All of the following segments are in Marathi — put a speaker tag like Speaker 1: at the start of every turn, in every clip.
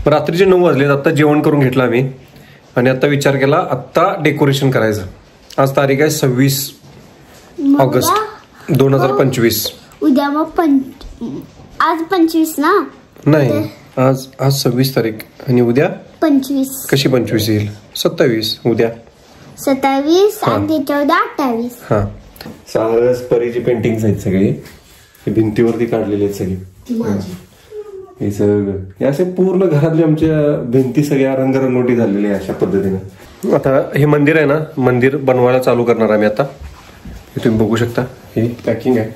Speaker 1: रात्रीचे 9 वाजले. आता जेवण करून घेतलं आम्ही आणि आता विचार केला आता डेकोरेशन करायचं. आज तारीख आहे 26 ऑगस्ट 2025.
Speaker 2: उद्या मग आज 25 ना?
Speaker 1: नाही, आज 26 तारीख आणि उद्या
Speaker 2: 25.
Speaker 1: कशी 25 येईल? 27 उद्या
Speaker 2: 27 आणि त्याच्या उद्या 28.
Speaker 1: हा, सारस परीची पेंटिंग्स आहेत सगळे. भिंतीवरती काढलेले आहेत सगळे. हे सगळं हे असे पूर्ण घरातले आमच्या भिंती सगळ्या रंगरंगोटी झालेली आहे अशा पद्धतीने. आता हे मंदिर आहे ना, मंदिर बनवायला चालू करणार आम्ही आता. हे तुम्ही बघू शकता, ही पॅकिंग आहे.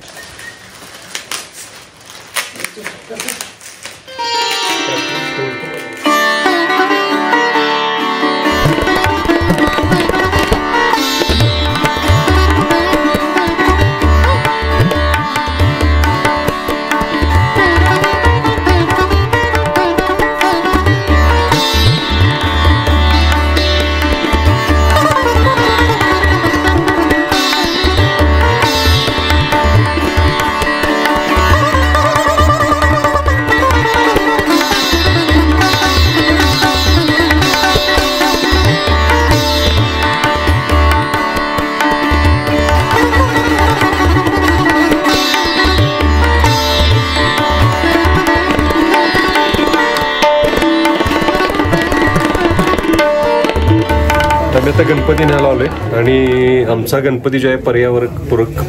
Speaker 1: आम्ही आता गणपती न्यायला आलोय आणि आमचा गणपती जो आहे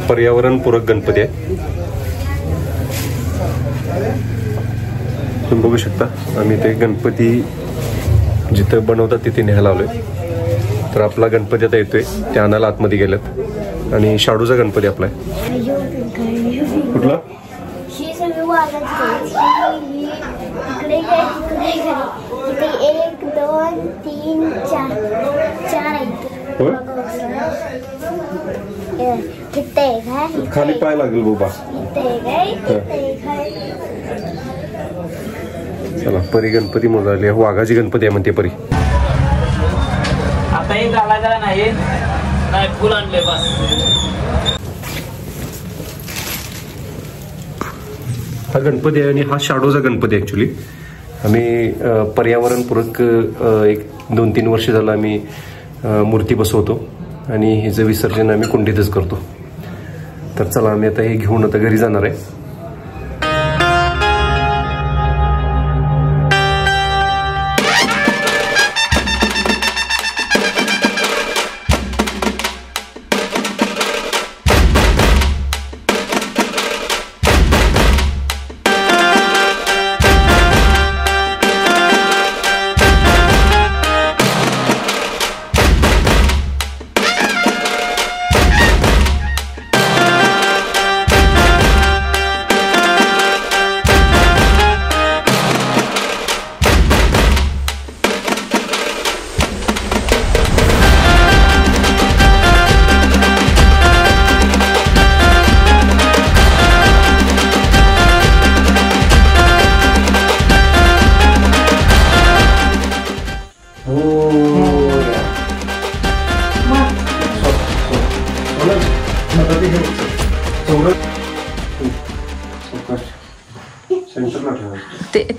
Speaker 1: पर्यावरणपूरक गणपती आहे. तुम्ही बघू शकता आम्ही ते गणपती जिथं बनवतात तिथे न्यायला आलोय. तर आपला गणपती आता येतोय, ते आणायला आतमध्ये गेलेत. आणि शाडूचा गणपती आपला आहे. कुठला?
Speaker 2: एक दोन तीन चार
Speaker 1: खाली पाय लागेल बाबा. चला, परी गणपती मोजायला. वाघाची गणपती आहे म्हणते परी.
Speaker 3: आता हे घालायला नाही फुल आणले बस.
Speaker 1: हा गणपती आहे आणि हा शाडोचा गणपती. ऍक्च्युली आम्ही पर्यावरणपूरक 1-2-3 वर्ष झालं आम्ही मूर्ती बसवतो आणि हिचं विसर्जन आम्ही कुंडीतच करतो. तर चला, आम्ही आता हे घेऊन आता घरी जाणार आहे.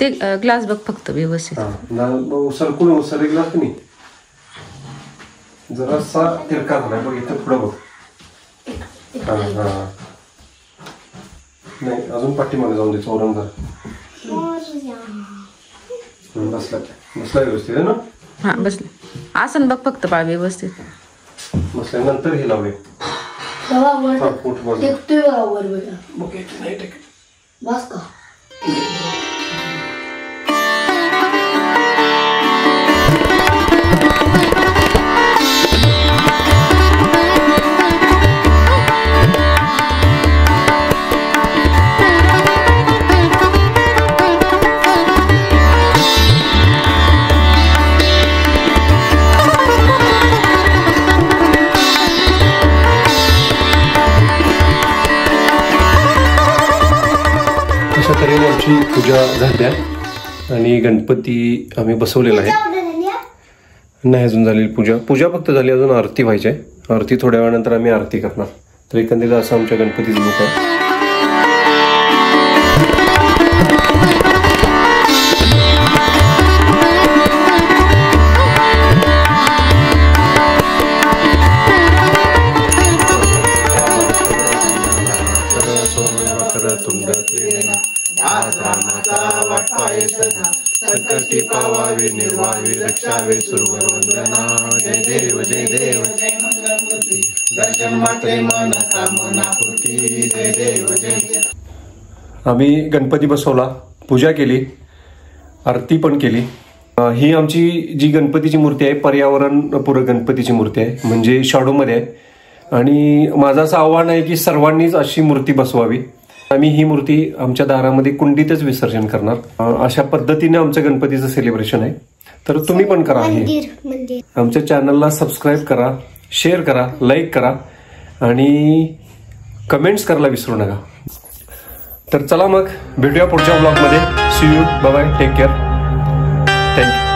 Speaker 4: ते ग्लास बघ फक्त व्यवस्थित.
Speaker 1: सरकून सर ग्लास नाही, जरासा तिरका झालाय बघ. इथं पुढं बघ. नाही, अजून पाठीमागे जाऊन दे. चौरंग बसला व्यवस्थित आहे ना?
Speaker 4: हा, बसले. आसन बघ फक्त बाळ व्यवस्थित.
Speaker 1: बसल्यानंतर हे लावूया.
Speaker 2: बस का?
Speaker 1: अशा तऱ्हेने आमची पूजा झाली आहे आणि गणपती आम्ही बसवलेला आहे. नाही अजून झालेली पूजा फक्त झाली. अजून आरती व्हायची आहे. आरती थोड्या वेळानंतर आम्ही आरती करणार. तर एकंदरीत असं आमच्या गणपतीचं रूप आहे. संकटी पावावे निर्वावे रक्षावे सुरवर वंदना. जय देव जय देव दर्शन मात्रे मन कामना पूर्ती. जय देव जय देव. आम्ही गणपती बसवला, पूजा केली, आरती पण केली. ही आमची जी गणपतीची मूर्ती आहे पर्यावरणपूरक गणपतीची मूर्ती आहे, म्हणजे शॅडोमध्ये आहे. आणि माझं असं आव्हान आहे की सर्वांनीच अशी मूर्ती बसवावी. आम्ही ही मूर्ती आमच्या दारामध्ये कुंडीतच विसर्जन करणार. अशा पद्धतीने आमचं गणपतीचं सेलिब्रेशन आहे. तर तुम्ही पण करा. हे आमच्या चॅनलला सबस्क्राईब करा, शेअर करा, लाईक करा आणि कमेंट्स करायला विसरू नका. तर चला मग भेटूया पुढच्या ब्लॉगमध्ये. See you, bye bye, take care, thank you.